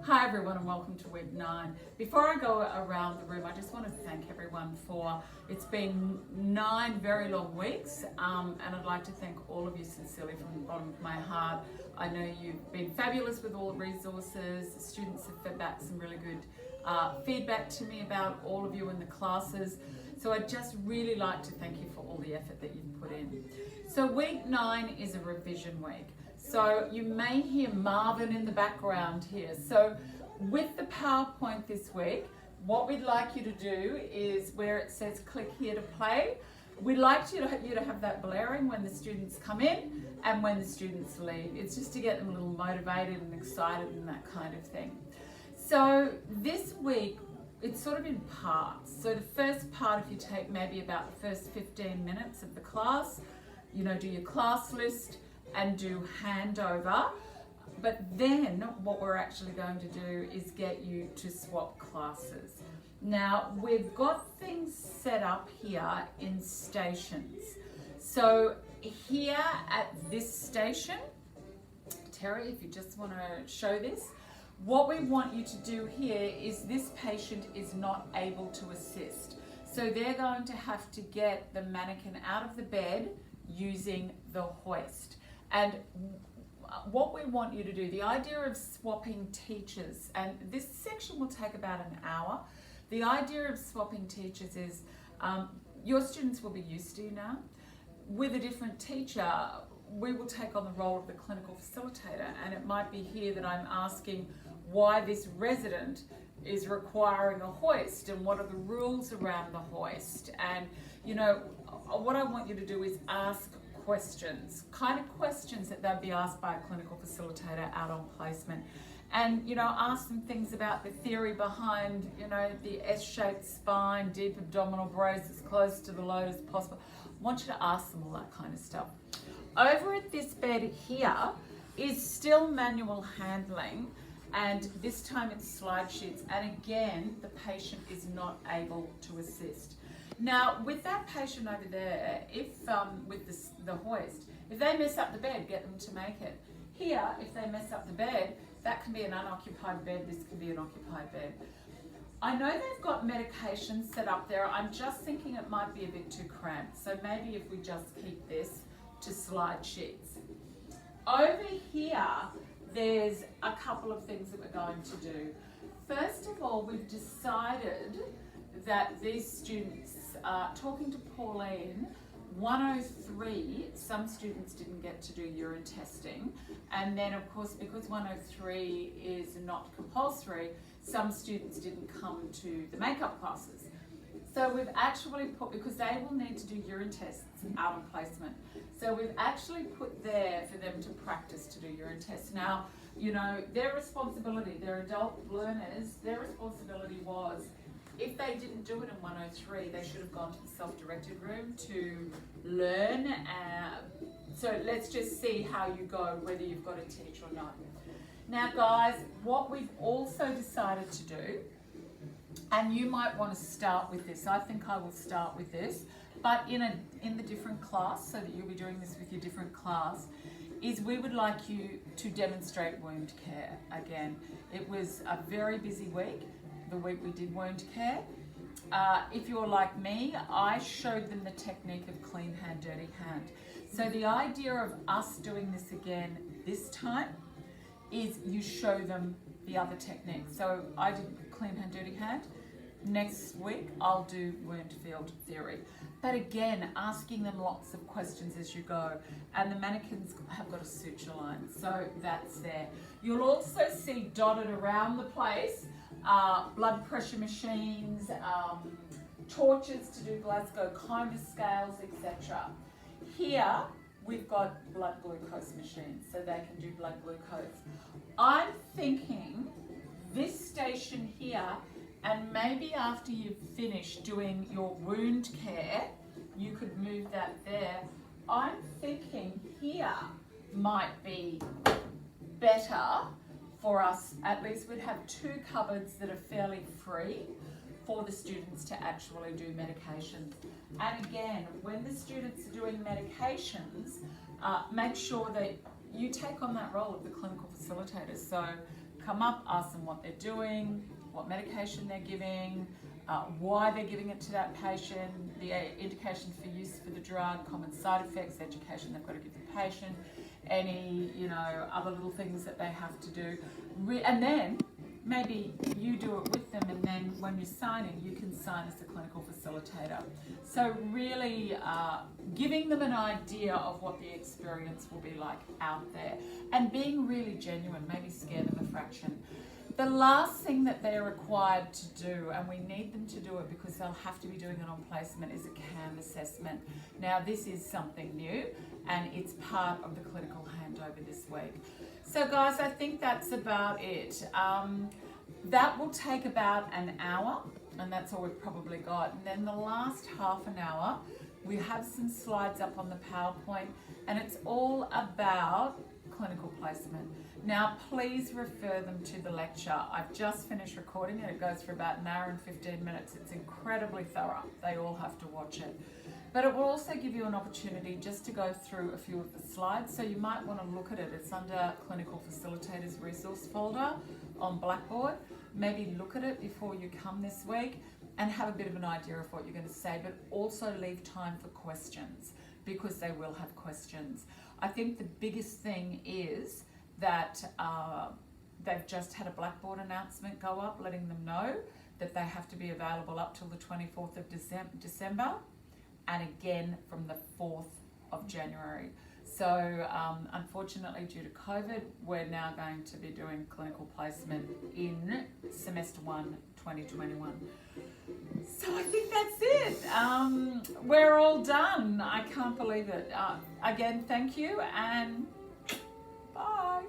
Hi everyone and welcome to week 9. Before I go around the room, I just want to thank everyone it's been 9 very long weeks and I'd like to thank all of you sincerely from the bottom of my heart. I know you've been fabulous with all the resources. The students have fed back some really good feedback to me about all of you in the classes. So I'd just really like to thank you for all the effort that you've put in. So week 9 is a revision week. So you may hear Marvin in the background here. So with the PowerPoint this week, what we'd like you to do is where it says click here to play, we'd like you to have that blaring when the students come in and when the students leave. It's just to get them a little motivated and excited and that kind of thing. So this week, it's sort of in parts. So the first part, if you take maybe about the first 15 minutes of the class, do your class list and do handover. But then what we're actually going to do is get you to swap classes. Now, we've got things set up here in stations. So here at this station, Terry, if you just want to show this, what we want you to do here is this patient is not able to assist. So they're going to have to get the mannequin out of the bed using the hoist. And what we want you to do, the idea of swapping teachers, and this section will take about an hour. The idea of swapping teachers is your students will be used to you now. With a different teacher, we will take on the role of the clinical facilitator, and it might be here that I'm asking why this resident is requiring a hoist and what are the rules around the hoist. And what I want you to do is ask questions, kind of questions that they'd be asked by a clinical facilitator out on placement. And, ask them things about the theory behind, the S-shaped spine, deep abdominal brace as close to the load as possible. I want you to ask them all that kind of stuff. Over at this bed here is still manual handling, and this time it's slide sheets. And again, the patient is not able to assist. Now, with that patient over there, if with the hoist, if they mess up the bed, get them to make it. Here, if they mess up the bed, that can be an unoccupied bed, this can be an occupied bed. I know they've got medications set up there. I'm just thinking it might be a bit too cramped. So maybe if we just keep this to slide sheets. Over here, there's a couple of things that we're going to do. First of all, we've decided that these students, talking to Pauline, 103, some students didn't get to do urine testing. And then of course, because 103 is not compulsory, some students didn't come to the makeup classes. So we've actually put, because they will need to do urine tests out on placement. So we've actually put there for them to practice to do urine tests. Now, their responsibility, they're adult learners, their responsibility was, if they didn't do it in 103, they should have gone to the self-directed room to learn. So let's just see how you go, whether you've got a teach or not. Now guys, what we've also decided to do, and you might want to start with this, I think I will start with this, but in the different class, so that you'll be doing this with your different class, is we would like you to demonstrate wound care again. It was a very busy week, the week we did wound care. If you're like me, I showed them the technique of clean hand, dirty hand. So the idea of us doing this again this time is you show them the other technique. So I did clean hand, dirty hand. Next week, I'll do wound field theory. But again, asking them lots of questions as you go. And the mannequins have got a suture line, so that's there. You'll also see dotted around the place blood pressure machines, torches to do Glasgow Coma scales, etc. Here, we've got blood glucose machines, so they can do blood glucose. I'm thinking this station here, and maybe after you've finished doing your wound care, you could move that there. I'm thinking here might be better for us. At least we'd have 2 cupboards that are fairly free for the students to actually do medications. And again, when the students are doing medications, make sure that you take on that role of the clinical facilitator. So come up, ask them what they're doing, what medication they're giving, why they're giving it to that patient, the indications for use for the drug, common side effects, education they've got to give the patient, any, other little things that they have to do. And then maybe you do it with them, and then when you're signing, you can sign as a clinical facilitator. So really giving them an idea of what the experience will be like out there, and being really genuine, maybe scare them a fraction. The last thing that they're required to do, and we need them to do it because they'll have to be doing it on placement, is a CAM assessment. Now this is something new, and it's part of the clinical handover this week. So guys, I think that's about it. That will take about an hour, and that's all we've probably got. And then the last half an hour, we have some slides up on the PowerPoint, and it's all about clinical placement. Now, please refer them to the lecture. I've just finished recording it. It goes for about an hour and 15 minutes. It's incredibly thorough. They all have to watch it. But it will also give you an opportunity just to go through a few of the slides. So you might want to look at it. It's under Clinical Facilitators Resource folder on Blackboard. Maybe look at it before you come this week and have a bit of an idea of what you're going to say, but also leave time for questions, because they will have questions. I think the biggest thing is that they've just had a Blackboard announcement go up letting them know that they have to be available up till the 24th of December, and again from the 4th of January. So unfortunately, due to COVID, we're now going to be doing clinical placement in semester 1, 2021. So I think that's it. We're all done. I can't believe it. Again, thank you, and bye.